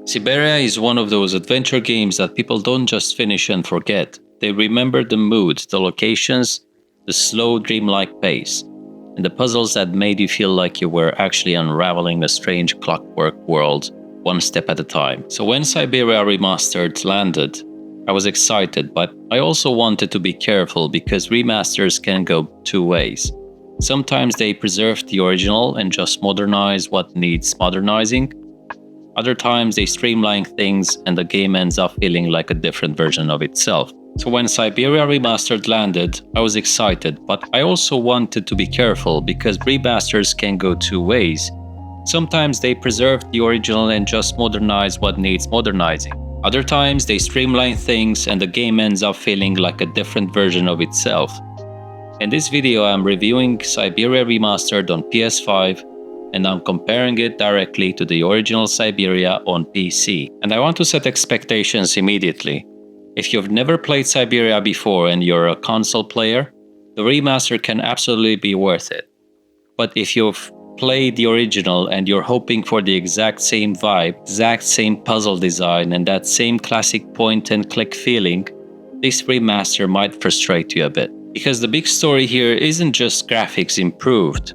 Syberia is one of those adventure games that people don't just finish and forget. They remember the mood, the locations, the slow, dreamlike pace, and the puzzles that made you feel like you were actually unraveling a strange clockwork world one step at a time. So when Syberia Remastered landed, I was excited, but I also wanted to be careful because remasters can go two ways. Sometimes they preserve the original and just modernize what needs modernizing. Other times they streamline things and the game ends up feeling like a different version of itself. So when Syberia Remastered landed, I was excited, but I also wanted to be careful because remasters can go two ways. Sometimes they preserve the original and just modernize what needs modernizing. Other times they streamline things and the game ends up feeling like a different version of itself. In this video I'm reviewing Syberia Remastered on PS5 and I'm comparing it directly to the original Syberia on PC. And I want to set expectations immediately. If you've never played Syberia before and you're a console player, the remaster can absolutely be worth it. But if you've played the original and you're hoping for the exact same vibe, exact same puzzle design, and that same classic point and click feeling, this remaster might frustrate you a bit. Because the big story here isn't just graphics improved.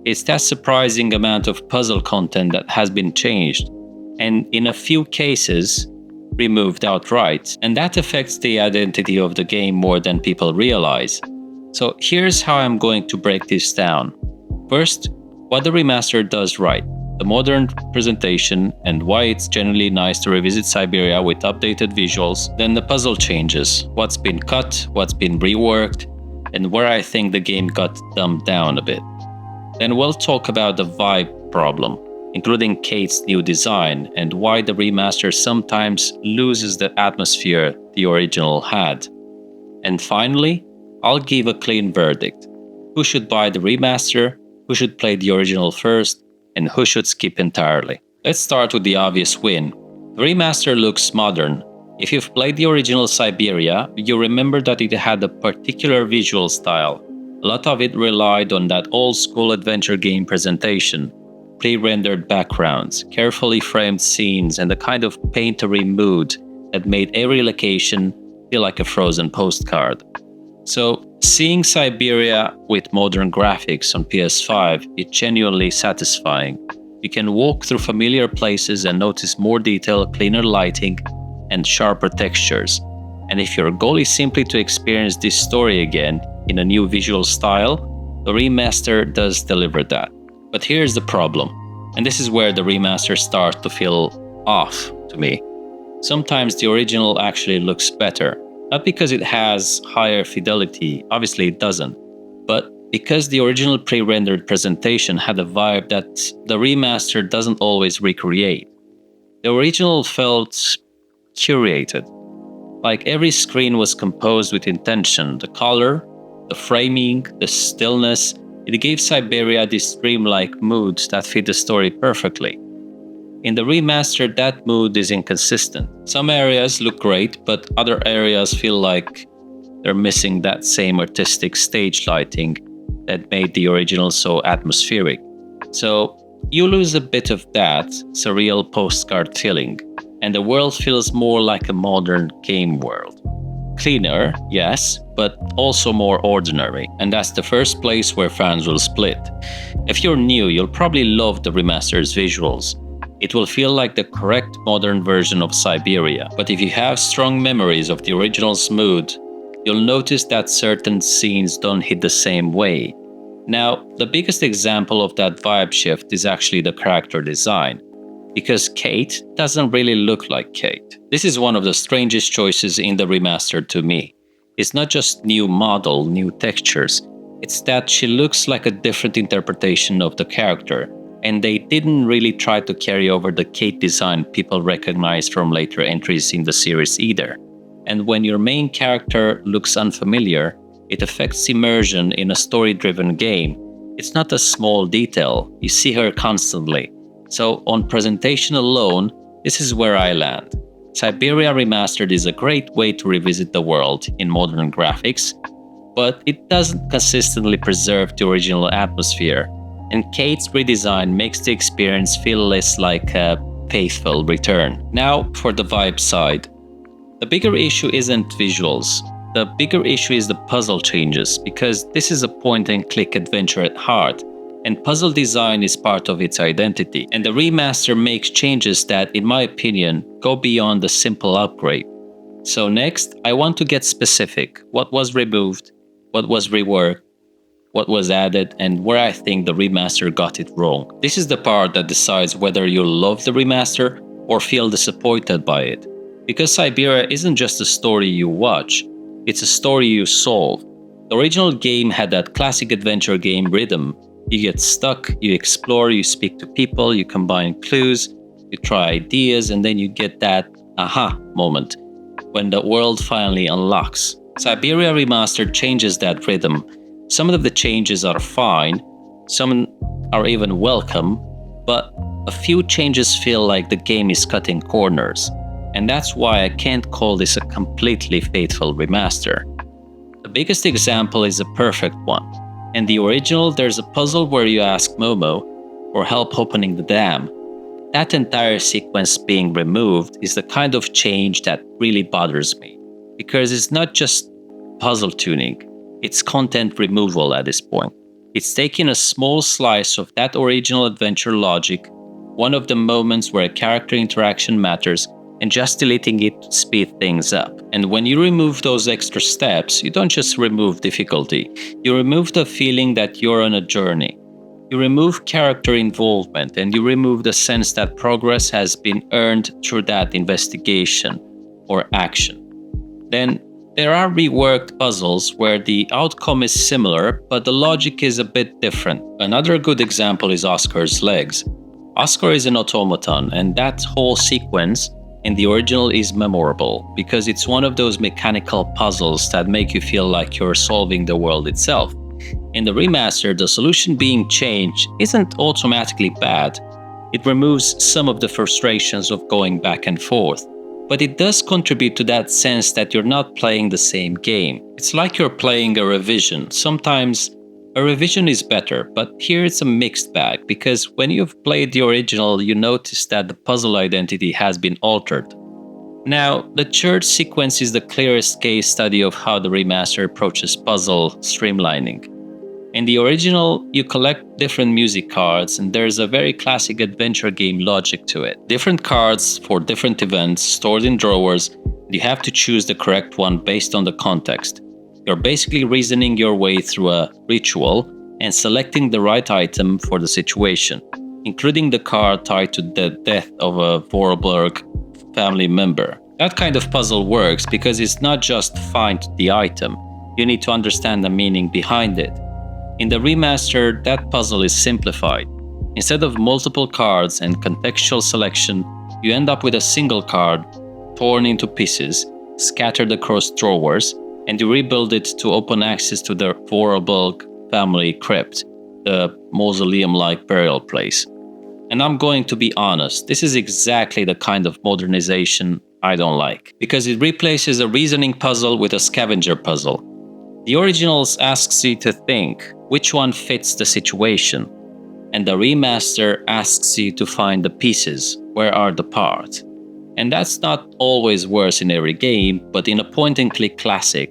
It's that surprising amount of puzzle content that has been changed, and in a few cases, removed outright. And that affects the identity of the game more than people realize. So here's how I'm going to break this down. First, what the remaster does right, the modern presentation and why it's generally nice to revisit Syberia with updated visuals. Then the puzzle changes, what's been cut, what's been reworked, and where I think the game got dumbed down a bit. Then we'll talk about the vibe problem, including Kate's new design and why the remaster sometimes loses the atmosphere the original had. And finally, I'll give a clean verdict. Who should buy the remaster, who should play the original first, and who should skip entirely. Let's start with the obvious win. The remaster looks modern. If you've played the original Syberia, you remember that it had a particular visual style. A lot of it relied on that old-school adventure game presentation, pre-rendered backgrounds, carefully framed scenes, and the kind of painterly mood that made every location feel like a frozen postcard. So, seeing Syberia with modern graphics on PS5 is genuinely satisfying. You can walk through familiar places and notice more detail, cleaner lighting, and sharper textures. And if your goal is simply to experience this story again in a new visual style, the remaster does deliver that. But here's the problem, and this is where the remaster starts to feel off to me. Sometimes the original actually looks better, not because it has higher fidelity, obviously it doesn't, but because the original pre-rendered presentation had a vibe that the remaster doesn't always recreate. The original felt curated, like every screen was composed with intention. The color, the framing, the stillness, it gave Syberia this dreamlike mood that fit the story perfectly. In the remaster, that mood is inconsistent. Some areas look great, but other areas feel like they're missing that same artistic stage lighting that made the original so atmospheric. So you lose a bit of that surreal postcard feeling, and the world feels more like a modern game world. Cleaner, yes, but also more ordinary, and that's the first place where fans will split. If you're new, you'll probably love the remaster's visuals. It will feel like the correct modern version of Syberia, but if you have strong memories of the original's mood, you'll notice that certain scenes don't hit the same way. Now, the biggest example of that vibe shift is actually the character design, because Kate doesn't really look like Kate. This is one of the strangest choices in the remaster to me. It's not just new model, new textures, it's that she looks like a different interpretation of the character, and they didn't really try to carry over the Kate design people recognize from later entries in the series either. And when your main character looks unfamiliar, it affects immersion in a story-driven game. It's not a small detail, you see her constantly. So on presentation alone, this is where I land. Syberia Remastered is a great way to revisit the world in modern graphics, but it doesn't consistently preserve the original atmosphere. And Kate's redesign makes the experience feel less like a faithful return. Now for the vibe side. The bigger issue isn't visuals. The bigger issue is the puzzle changes, because this is a point-and-click adventure at heart, and puzzle design is part of its identity. And the remaster makes changes that, in my opinion, go beyond the simple upgrade. So next, I want to get specific. What was removed? What was reworked? What was added? And where I think the remaster got it wrong. This is the part that decides whether you love the remaster or feel disappointed by it. Because Syberia isn't just a story you watch, it's a story you solve. The original game had that classic adventure game rhythm. You get stuck, you explore, you speak to people, you combine clues, you try ideas, and then you get that aha moment when the world finally unlocks. Syberia Remastered changes that rhythm. Some of the changes are fine, some are even welcome, but a few changes feel like the game is cutting corners. And that's why I can't call this a completely faithful remaster. The biggest example is a perfect one. In the original, there's a puzzle where you ask Momo for help opening the dam. That entire sequence being removed is the kind of change that really bothers me, because it's not just puzzle tuning, it's content removal at this point. It's taking a small slice of that original adventure logic, one of the moments where a character interaction matters, and just deleting it to speed things up. And when you remove those extra steps, you don't just remove difficulty, you remove the feeling that you're on a journey. You remove character involvement, and you remove the sense that progress has been earned through that investigation or action. Then there are reworked puzzles where the outcome is similar, but the logic is a bit different. Another good example is Oscar's legs. Oscar is an automaton, and that whole sequence in the original is memorable because it's one of those mechanical puzzles that make you feel like you're solving the world itself. In the remaster, the solution being changed isn't automatically bad. It removes some of the frustrations of going back and forth, but it does contribute to that sense that you're not playing the same game. It's like you're playing a revision. Sometimes a revision is better, but here it's a mixed bag, because when you've played the original, you notice that the puzzle identity has been altered. Now, the church sequence is the clearest case study of how the remaster approaches puzzle streamlining. In the original, you collect different music cards, and there's a very classic adventure game logic to it. Different cards for different events stored in drawers, and you have to choose the correct one based on the context. You're basically reasoning your way through a ritual and selecting the right item for the situation, including the card tied to the death of a Vorarlberg family member. That kind of puzzle works because it's not just find the item, you need to understand the meaning behind it. In the remaster, that puzzle is simplified. Instead of multiple cards and contextual selection, you end up with a single card, torn into pieces, scattered across drawers, and you rebuild it to open access to the Vorarlberg family crypt, the mausoleum-like burial place. And I'm going to be honest, this is exactly the kind of modernization I don't like, because it replaces a reasoning puzzle with a scavenger puzzle. The originals asks you to think which one fits the situation, and the remaster asks you to find the pieces, where are the parts. And that's not always worse in every game, but in a point-and-click classic,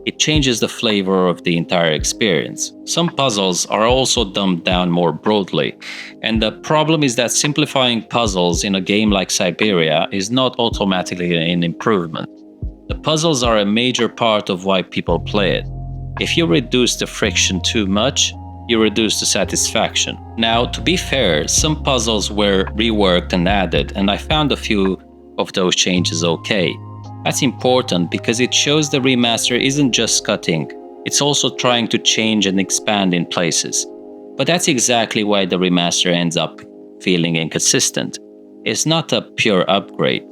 it changes the flavor of the entire experience. Some puzzles are also dumbed down more broadly, and the problem is that simplifying puzzles in a game like Syberia is not automatically an improvement. The puzzles are a major part of why people play it. If you reduce the friction too much, you reduce the satisfaction. Now, to be fair, some puzzles were reworked and added, and I found a few of those changes okay. That's important because it shows the remaster isn't just cutting, it's also trying to change and expand in places. But that's exactly why the remaster ends up feeling inconsistent. It's not a pure upgrade.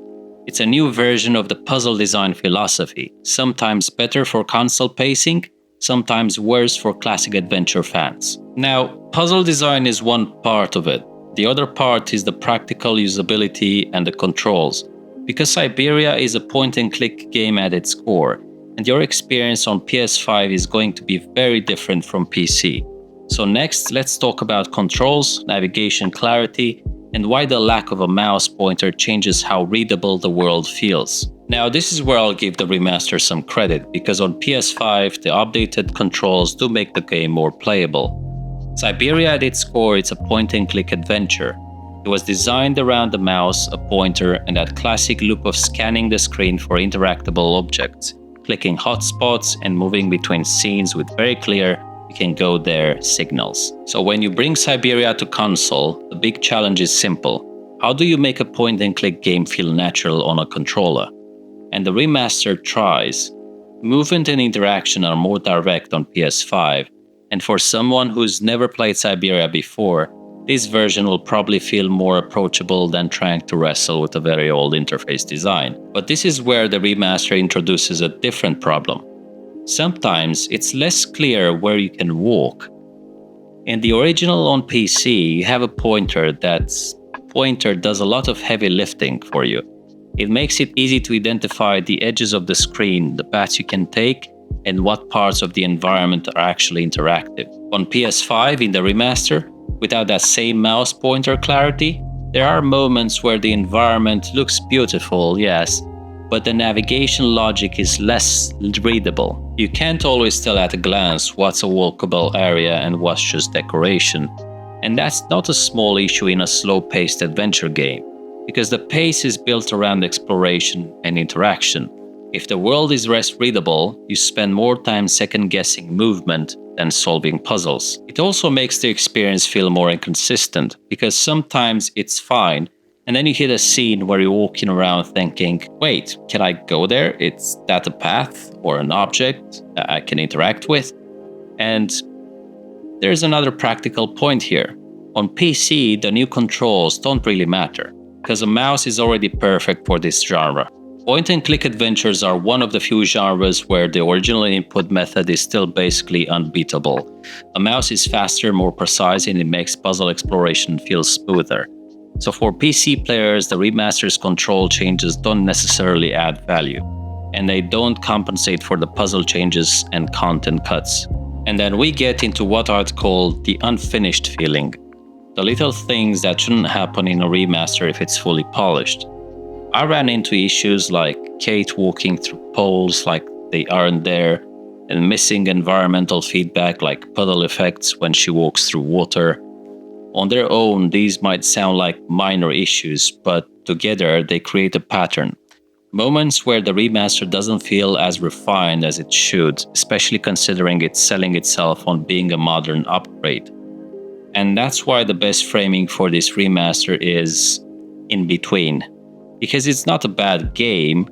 It's a new version of the puzzle design philosophy, sometimes better for console pacing, sometimes worse for classic adventure fans. Now, puzzle design is one part of it. The other part is the practical usability and the controls. Because Syberia is a point-and-click game at its core, and your experience on PS5 is going to be very different from PC. So next, let's talk about controls, navigation clarity, and why the lack of a mouse pointer changes how readable the world feels. Now, this is where I'll give the remaster some credit, because on PS5, the updated controls do make the game more playable. Syberia at its core is a point-and-click adventure. It was designed around the mouse, a pointer, and that classic loop of scanning the screen for interactable objects, clicking hotspots, and moving between scenes with very clear "you can go there" signals. So when you bring Syberia to console, the big challenge is simple. How do you make a point-and-click game feel natural on a controller? And the remaster tries. Movement and interaction are more direct on PS5, and for someone who's never played Syberia before, this version will probably feel more approachable than trying to wrestle with a very old interface design. But this is where the remaster introduces a different problem. Sometimes it's less clear where you can walk. In the original on PC, you have a pointer does a lot of heavy lifting for you. It makes it easy to identify the edges of the screen, the paths you can take, and what parts of the environment are actually interactive. On PS5 in the remaster, without that same mouse pointer clarity, there are moments where the environment looks beautiful, yes, but the navigation logic is less readable. You can't always tell at a glance what's a walkable area and what's just decoration. And that's not a small issue in a slow-paced adventure game, because the pace is built around exploration and interaction. If the world is less readable, you spend more time second-guessing movement than solving puzzles. It also makes the experience feel more inconsistent, because sometimes it's fine, and then you hit a scene where you're walking around thinking, wait, can I go there? Is that a path or an object that I can interact with? And there's another practical point here. On PC, the new controls don't really matter, because a mouse is already perfect for this genre. Point-and-click adventures are one of the few genres where the original input method is still basically unbeatable. A mouse is faster, more precise, and it makes puzzle exploration feel smoother. So for PC players, the remaster's control changes don't necessarily add value, and they don't compensate for the puzzle changes and content cuts. And then we get into what I'd call the unfinished feeling. The little things that shouldn't happen in a remaster if it's fully polished. I ran into issues like Kate walking through poles like they aren't there, and missing environmental feedback like puddle effects when she walks through water. On their own, these might sound like minor issues, but together they create a pattern. Moments where the remaster doesn't feel as refined as it should, especially considering it's selling itself on being a modern upgrade. And that's why the best framing for this remaster is in between. Because it's not a bad game,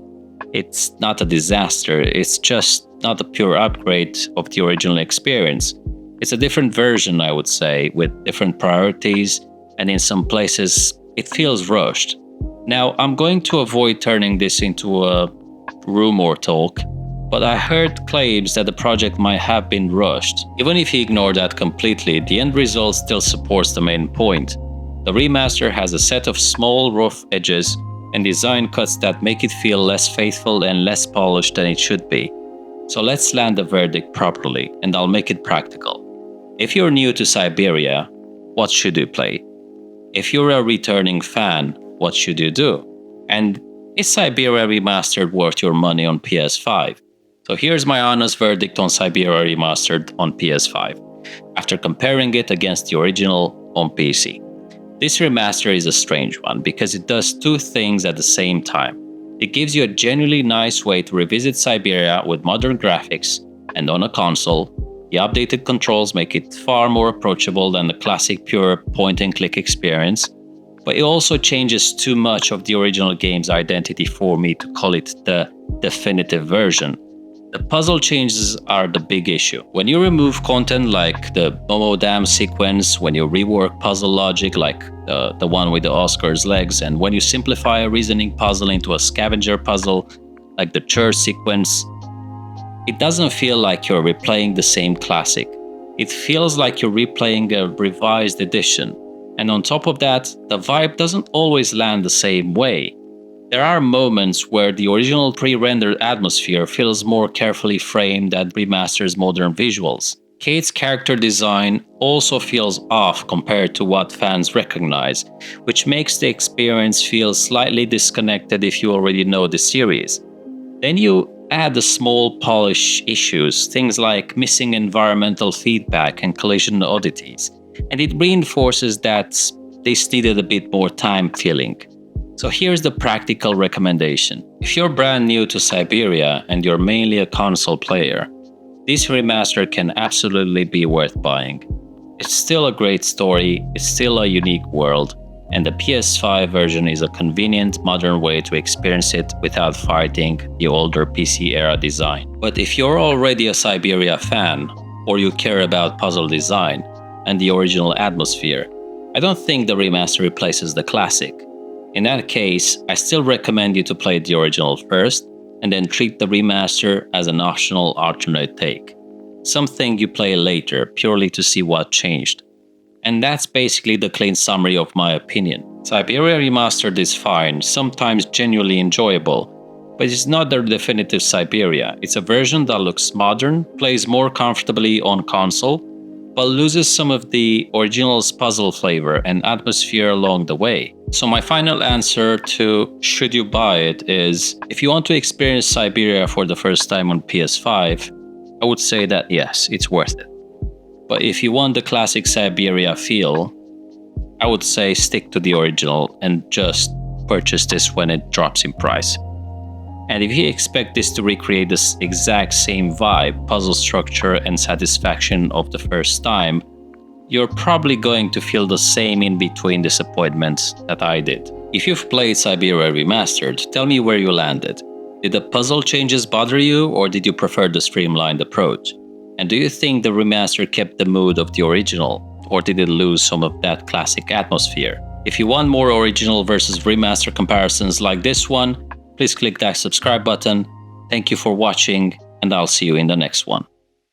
it's not a disaster, it's just not a pure upgrade of the original experience. It's a different version, I would say, with different priorities, and in some places it feels rushed. Now, I'm going to avoid turning this into a rumor talk, but I heard claims that the project might have been rushed. Even if you ignore that completely, the end result still supports the main point. The remaster has a set of small, rough edges and design cuts that make it feel less faithful and less polished than it should be. So let's land the verdict properly, and I'll make it practical. If you're new to Syberia, what should you play? If you're a returning fan, what should you do? And is Syberia Remastered worth your money on PS5? So here's my honest verdict on Syberia Remastered on PS5, after comparing it against the original on PC. This remaster is a strange one because it does two things at the same time. It gives you a genuinely nice way to revisit Syberia with modern graphics, and on a console, the updated controls make it far more approachable than the classic pure point-and-click experience, but it also changes too much of the original game's identity for me to call it the definitive version. The puzzle changes are the big issue. When you remove content like the Momo Dam sequence, when you rework puzzle logic like the one with the Oscar's legs, and when you simplify a reasoning puzzle into a scavenger puzzle like the church sequence, it doesn't feel like you're replaying the same classic. It feels like you're replaying a revised edition. And on top of that, the vibe doesn't always land the same way. There are moments where the original pre-rendered atmosphere feels more carefully framed than remaster's modern visuals. Kate's character design also feels off compared to what fans recognize, which makes the experience feel slightly disconnected if you already know the series. Then you add the small polish issues, things like missing environmental feedback and collision oddities, and it reinforces that this needed a bit more time feeling. So here's the practical recommendation. If you're brand new to Syberia and you're mainly a console player, this remaster can absolutely be worth buying. It's still a great story, it's still a unique world, and the PS5 version is a convenient, modern way to experience it without fighting the older PC-era design. But if you're already a Syberia fan, or you care about puzzle design and the original atmosphere, I don't think the remaster replaces the classic. In that case, I still recommend you to play the original first, and then treat the remaster as an optional alternate take. Something you play later, purely to see what changed. And that's basically the clean summary of my opinion. Syberia Remastered is fine, sometimes genuinely enjoyable, but it's not the definitive Syberia. It's a version that looks modern, plays more comfortably on console, but loses some of the original's puzzle flavor and atmosphere along the way. So my final answer to should you buy it is, if you want to experience Syberia for the first time on PS5, I would say that yes, it's worth it. But if you want the classic Syberia feel, I would say stick to the original and just purchase this when it drops in price. And if you expect this to recreate this exact same vibe, puzzle structure, and satisfaction of the first time, you're probably going to feel the same in-between disappointments that I did. If you've played Syberia Remastered, tell me where you landed. Did the puzzle changes bother you, or did you prefer the streamlined approach? And do you think the remaster kept the mood of the original, or did it lose some of that classic atmosphere? If you want more original versus remaster comparisons like this one, please click that subscribe button. Thank you for watching, and I'll see you in the next one.